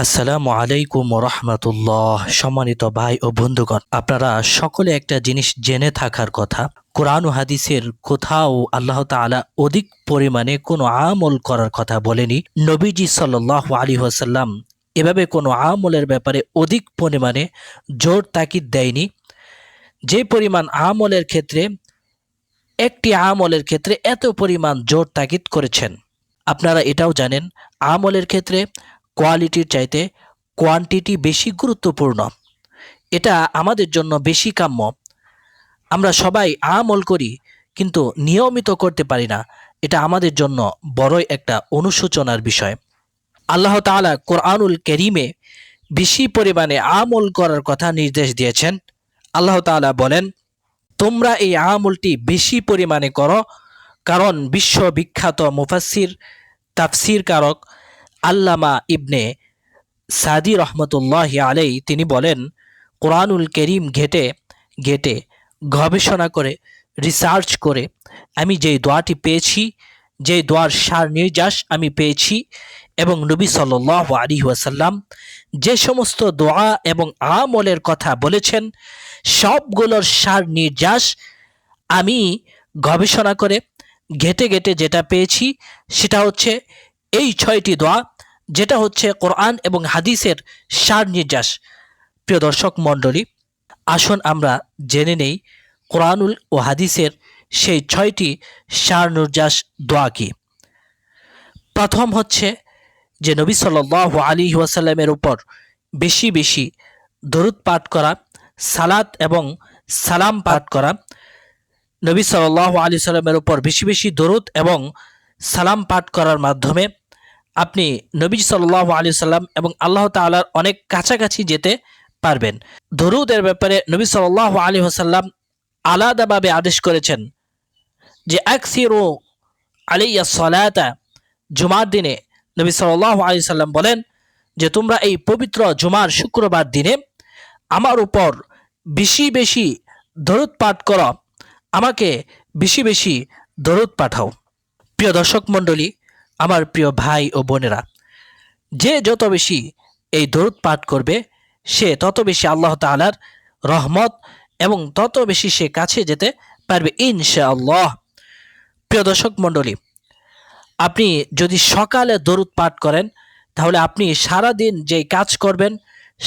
আসসালামু আলাইকুম রহমতুল্লাহ। সম্মানিত ভাই ও বন্ধুগণ, আপনারা সকলে একটা জিনিস জেনে থাকার কথা, কোরআন ও হাদিসের কোথাও আল্লাহ তাআলা অধিক পরিমাণে কোনো আমল করার কথা বলেনি। নবীজি সাল্লাল্লাহু আলাইহি ওয়াসাল্লাম এভাবে কোনো আমলের ব্যাপারে অধিক পরিমাণে জোর তাকিদ দেয়নি। যে পরিমাণ আমলের ক্ষেত্রে, একটি আমলের ক্ষেত্রে এত পরিমাণ জোর তাকিদ করেছেন। আপনারা এটাও জানেন, আমলের ক্ষেত্রে কোয়ালিটির চাইতে কোয়ান্টিটি বেশি গুরুত্বপূর্ণ। এটা আমাদের জন্য বেশি কাম্য। আমরা সবাই আমল করি, কিন্তু নিয়মিত করতে পারি না। এটা আমাদের জন্য বড়ই একটা অনুশোচনার বিষয়। আল্লাহ তাআলা কোরআনুল কারীমে বেশি পরিমাণে আমল করার কথা নির্দেশ দিয়েছেন। আল্লাহ তাআলা বলেন, তোমরা এই আমলটি বেশি পরিমাণে করো, কারণ বিশ্ববিখ্যাত মুফাসসির তাফসির কারক আল্লামা ইবনে সাদি রহমতুল্লাহি আলাইহি তিনি বলেন, কোরআনুল কারীম ঘেটে ঘেটে গবেষণা করে, রিসার্চ করে আমি যেই দোয়াটি পেয়েছি, যেই দোয়ার সার নির্যাস আমি পেয়েছি, এবং নবী সাল্লাল্লাহু আলাইহি ওয়াসাল্লাম যে সমস্ত দোয়া এবং আমলের কথা বলেছেন, সবগুলোর সার নির্যাস আমি গবেষণা করে ঘেটে ঘেটে যেটা পেয়েছি, সেটা হচ্ছে এই 6টি দোয়া, যেটা হচ্ছে কোরআন এবং হাদিসের সার নির্যাস। প্রিয় দর্শক মণ্ডলী, আসুন আমরা জেনে নেই কোরআনুল ও হাদিসের সেই 6টি সার নির্যাস দোয়া কি। প্রথম হচ্ছে যে নবী সাল্লাল্লাহু আলাইহি ওয়াসাল্লামের উপর বেশি বেশি দরুদ পাঠ করা, সালাত এবং সালাম পাঠ করা। নবী সাল্লাল্লাহু আলাইহি ওয়াসাল্লামের উপর বেশি বেশি দরুদ এবং সালাম পাঠ করার মাধ্যমে আপনি নবী সাল্লাল্লাহু আলাইহি ওয়াসাল্লাম এবং আল্লাহ তাআলার অনেক কাছাকাছি যেতে পারবেন। দরুদের ব্যাপারে নবী সাল্লাল্লাহু আলাইহি ওয়াসাল্লাম আলাদাভাবে আদেশ করেছেন যে আকসিরু আলাইয়া সালাতা। জুমার দিনে নবী সাল্লাল্লাহু আলাইহি ওয়াসাল্লাম বলেন যে তোমরা এই পবিত্র জুমার শুক্রবার দিনে আমার উপর বেশি বেশি দরুদ পাঠ করো, আমাকে বেশি বেশি দরুদ পাঠাও। প্রিয় দর্শক মণ্ডলী, আমার প্রিয় ভাই ও বোনেরা, যে যত বেশি এই দরুদ পাঠ করবে, সে তত বেশি আল্লাহ তাআলার রহমত এবং তত বেশি সে কাছে যেতে পারবে ইনশাআল্লাহ। প্রিয় দর্শক মণ্ডলী, আপনি যদি সকালে দরুদ পাঠ করেন, তাহলে আপনি সারাদিন যে কাজ করবেন,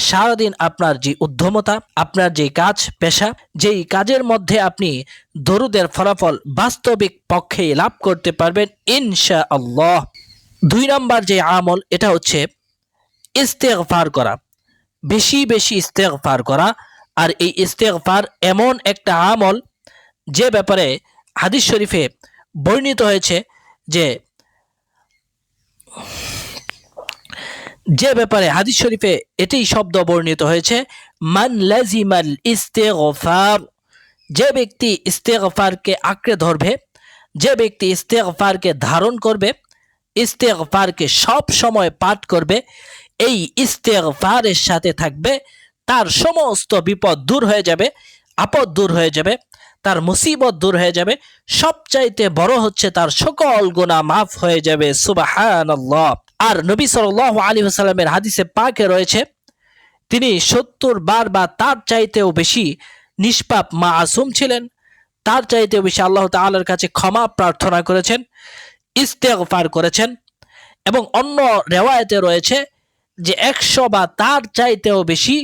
সারাদিন আপনার যে উদ্যমতা, আপনার যে কাজ পেশা, যেই কাজের মধ্যে আপনি দরুদের ফলাফল বাস্তবিক পক্ষে লাভ করতে পারবেন ইনশাআল্লাহ। 2 নম্বর যে আমল, এটা হচ্ছে ইস্তেগফার করা, বেশি বেশি ইস্তেগফার করা। আর এই ইস্তেগফার এমন একটা আমল যে ব্যাপারে হাদিস শরীফে বর্ণিত হয়েছে, যে ব্যাপারে হাদিস শরীফে এটাই শব্দ বর্ণিত হয়েছে, মান লাজিমাল ইস্তেগফার। যে ব্যক্তি ইস্তেগফারকে আঁকড়ে ধরবে, যে ব্যক্তি ইস্তেগফারকে ধারণ করবে, ইস্তেগফারকে সব সময় পাঠ করবে, এই ইস্তেগফারের সাথে থাকবে, তার সমস্ত বিপদ দূর হয়ে যাবে, আপদ দূর হয়ে যাবে, তার মুসিবত দূর হয়ে যাবে। সবচাইতে বড় হচ্ছে তার সকল গুনাহ মাফ হয়ে যাবে। সুবহানাল্লাহ। আর নবী সাল্লাল্লাহু আলাইহি ওয়াসাল্লামের হাদিসে পাকে রয়েছে, তিনি 70 বার বা তার চাইতেও বেশি নিষ্পাপ মাসুম ছিলেন, তার চাইতেও বেশি আল্লাহ তাআলার কাছে ক্ষমা প্রার্থনা করেছেন, ইস্তেগফার করেছেন। এবং অন্য রিওয়ায়াতে রয়েছে যে 100 বা তার চাইতেও বেশি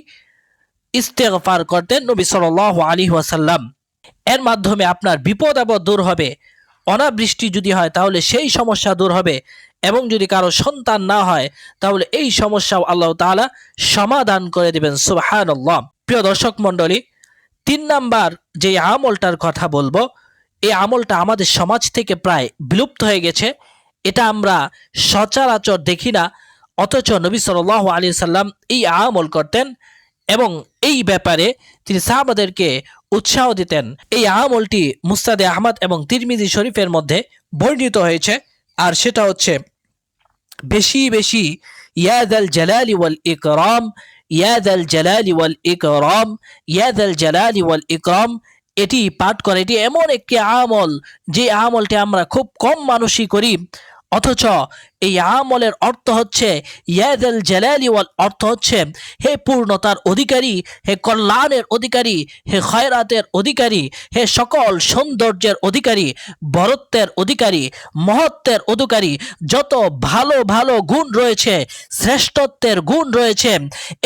ইস্তেগফার করতেন নবী সাল্লাল্লাহু আলাইহি ওয়াসাল্লাম। এর মাধ্যমে আপনার বিপদ আপদ দূর হবে। অনাবৃষ্টি যদি হয়, তাহলে সেই সমস্যা দূর হবে, এবং যদি কারো সন্তান না হয়, তাহলে এই সমস্যাও আল্লাহ তাআলা সমাধান করে দিবেন। সুবহানাল্লাহ। প্রিয় দর্শক মণ্ডলী, 3 নাম্বার যে আমলটার কথা বলবো, এই আমলটা আমাদের সমাজ থেকে প্রায় বিলুপ্ত হয়ে গেছে। এটা আমরা সচরাচর দেখি না, অথচ নবী সাল্লাল্লাহু আলাইহি সাল্লাম এই আমল করতেন এবং এই ব্যাপারে তিনি সাহাবাদেরকে উৎসাহ দিতেন। এই আমলটি মুসনাদে আহমদ এবং তিরমিজি শরীফের মধ্যে বর্ণিত হয়েছে, আর সেটা হচ্ছে বেশি বেশি ইয়া যাল জালালি ওয়াল ইকরাম, ইয়া যাল জালালি ওয়াল ইকরাম, ইয়া যাল জালালি ওয়াল ইকরাম। এটি পাঠ করে। এটি এমন একটি আমল যে আমলটি আমরা খুব কম মানুষই করি, অথচ এই আমলের অর্থ হচ্ছে ইয়াদাল জালালি ওয়াল, অর্থ হচ্ছে হে পূর্ণতার অধিকারী, হে কল্যাণের অধিকারী, হে খয়রাতের অধিকারী, হে সকল সৌন্দর্যের অধিকারী, বরত্বের অধিকারী, মহত্বের অধিকারী, যত ভালো ভালো গুণ রয়েছে, শ্রেষ্ঠত্বের গুণ রয়েছে,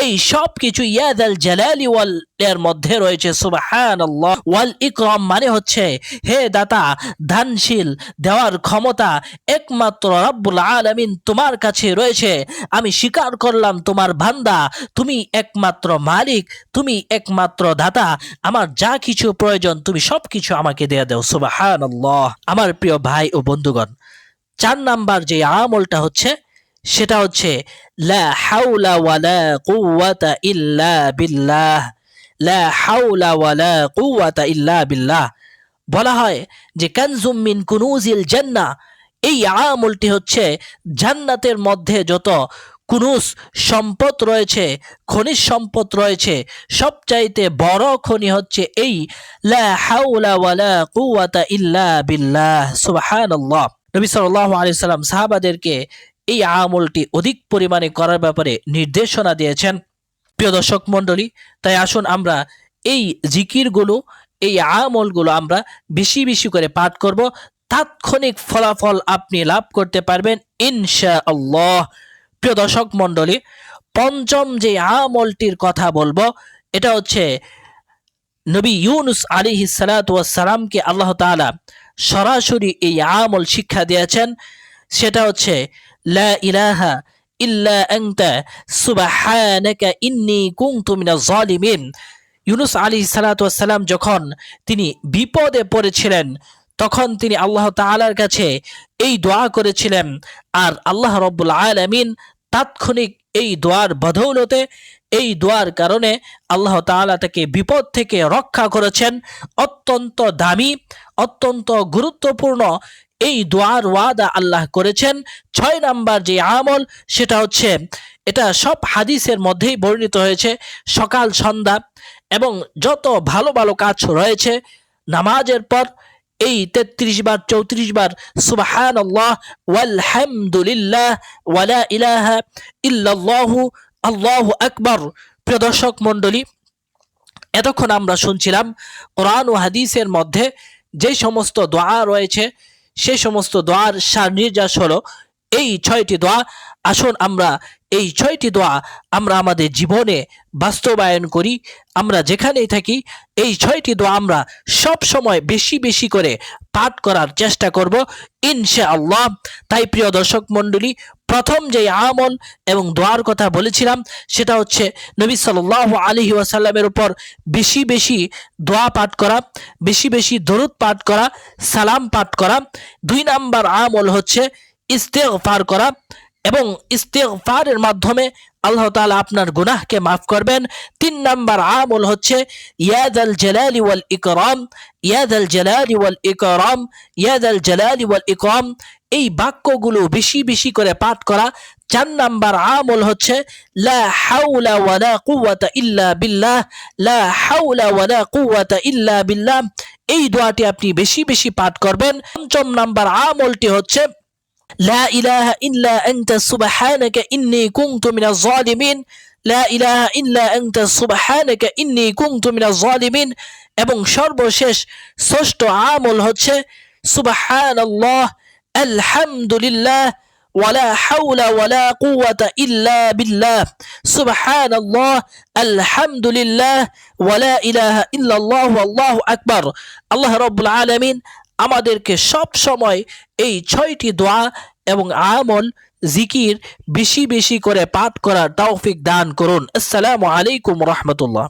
এই সব কিছু ইয়াদাল জালালি ওয়াল এর মধ্যে রয়েছে। সুবহানাল্লাহ। ওয়াল ইকরাম মানে হচ্ছে হে দাতা, দানশীল, দেওয়ার ক্ষমতা একমাত্র রব্বুল আলামিন তোমার কাছে রয়েছে। আমি স্বীকার করলাম তোমার বান্দা, তুমি একমাত্র মালিক, তুমি একমাত্র দাতা, আমার যা কিছু প্রয়োজন তুমি সবকিছু আমাকে দিয়ে দাও। সুবহানাল্লাহ। আমার প্রিয় ভাই ও বন্ধুগণ, 4 নাম্বার যে আমলটা হচ্ছে সেটা হচ্ছে লা হাওলা ওয়ালা কুওয়াতা ইল্লা বিল্লাহ। লা হাওলা ওয়ালা কুওয়াতা ইল্লা বিল্লাহ। বলা হয় যে কানজুম মিন কুনুজিল জান্নাহ, এই আমলটি হচ্ছে জান্নাতের মধ্যে যত কুনুজ সম্পদ রয়েছে, খনিজ সম্পদ রয়েছে, সবচাইতে বড় খনি হচ্ছে এই লা হাওলা ওয়ালা কুওয়াতা ইল্লা বিল্লাহ। সুবহানাল্লাহ। নবী সাল্লাল্লাহু আলাইহি সাল্লাম সাহাবাদেরকে এই আমলটি অধিক পরিমাণে করার ব্যাপারে নির্দেশনা দিয়েছেন। প্রিয় দর্শক মণ্ডলী, তাই আসুন আমরা এই জিকিরগুলো, এই আমলগুলো আমরা বেশি বেশি করে পাঠ করব। তাৎক্ষণিক ফলাফল আপনি লাভ করতে পারবেন ইনশাআল্লাহ। প্রিয় দর্শক মণ্ডলী, পঞ্চম যে আমলটির কথা বলবো এটা হচ্ছে নবী ইউনুস আলাইহিস সালাতু ওয়াস সালামকে আল্লাহ তাআলা সরাসরি এই আমল শিক্ষা দিয়েছেন। সেটা হচ্ছে লা ইলাহা ইল্লা আনতা সুবহানাকা ইন্নী কুনতু মিনাজ জালিমিন। ইউনুস আলাইহিস সালাতু ওয়াস সালাম যখন তিনি বিপদে পড়েছিলেন তখন তিনি আল্লাহ তাআলার কাছে এই দোয়া করেছিলেন, আর আল্লাহ রাব্বুল আলামিন তাৎক্ষণিক এই দোয়ার বদৌলতে, এই দোয়ার কারণে আল্লাহ তাআলা তাকে বিপদ থেকে রক্ষা করেছেন। অত্যন্ত দামি, অত্যন্ত গুরুত্বপূর্ণ এই দোয়ার ওয়াদা আল্লাহ করেছেন। 6 নাম্বার যে আমল সেটা হচ্ছে, এটা সব হাদিসের মধ্যেই বর্ণিত হয়েছে, সকাল সন্ধ্যা এবং যত ভালো ভালো কাজ রয়েছে নামাজের পর এই 33 বার 34 বার সুবহানাল্লাহ ওয়ালহামদুলিল্লাহ ওয়ালা ইলাহা ইল্লাল্লাহু আল্লাহু আকবার। প্রিয় দর্শক মণ্ডলী, এতক্ষণ আমরা শুনছিলাম কোরআন ও হাদিসের মধ্যে যে সমস্ত দোয়া রয়েছে সেই সমস্ত দোয়ার সার নির্যাস হলো এই 6টি দোয়া। আসুন আমরা এই 6টি দোয়া আমরা আমাদের জীবনে বাস্তবায়ন করি। আমরা যেখানেই থাকি এই 6টি দোয়া আমরা সব সময় বেশি বেশি করে পাঠ করার চেষ্টা করব ইনশাআল্লাহ। তাই প্রিয় দর্শক মণ্ডলী, প্রথম যে আমল এবং দোয়ার কথা বলেছিলাম সেটা হচ্ছে নবী সাল্লাল্লাহু আলাইহি ওয়াসাল্লামের উপর বেশি বেশি দোয়া পাঠ করা, বেশি বেশি দরুদ পাঠ করা, সালাম পাঠ করা। 2 নাম্বার আমল হচ্ছে ইস্তেগফার করা, এবং ইস্তেগফারের মাধ্যমে আল্লাহ তাআলা আপনার গুনাহকে মাফ করবেন। 3 নাম্বার আমল হচ্ছে ইয়াদাল জালালি ওয়াল ইকরাম, ইয়াদাল জালালি ওয়াল ইকরাম, ইয়াদাল জালালি ওয়াল ইকরাম, এই বাক্যগুলো বেশি বেশি করে পাঠ করা। 4 নাম্বার আমল হচ্ছে লা হাওলা ওয়ালা কুওয়াতা ইল্লা বিল্লাহ, লা হাওলা ওয়ালা কুওয়াতা ইল্লা বিল্লাহ, এই দোয়াটি আপনি বেশি বেশি পাঠ করবেন। 5 নাম্বার আমলটি হচ্ছে লা ইলাহা ইল্লা আনতা সুবহানাকা ইন্নী কুনতু মিনাজ জালিমিন, লা ইলাহা ইল্লা আনতা সুবহানাকা ইন্নী কুনতু মিনাজ জালিমিন। এবং সর্বশেষ ষষ্ঠ আমল হচ্ছে সুবহানাল্লাহ আলহামদুলিল্লাহ ওয়ালা হাওলা ওয়ালা কুওয়াতা ইল্লা বিল্লাহ, সুবহানাল্লাহ আলহামদুলিল্লাহ ওয়ালা ইলাহা ইল্লাল্লাহু আল্লাহু আকবার। আল্লাহ রাব্বুল আলামিন আমাদেরকে সব সময় এই 6টি দোয়া এবং আমল জিকির বেশি বেশি করে পাঠ করার তৌফিক দান করুন। আসসালামু আলাইকুম রাহমাতুল্লাহ।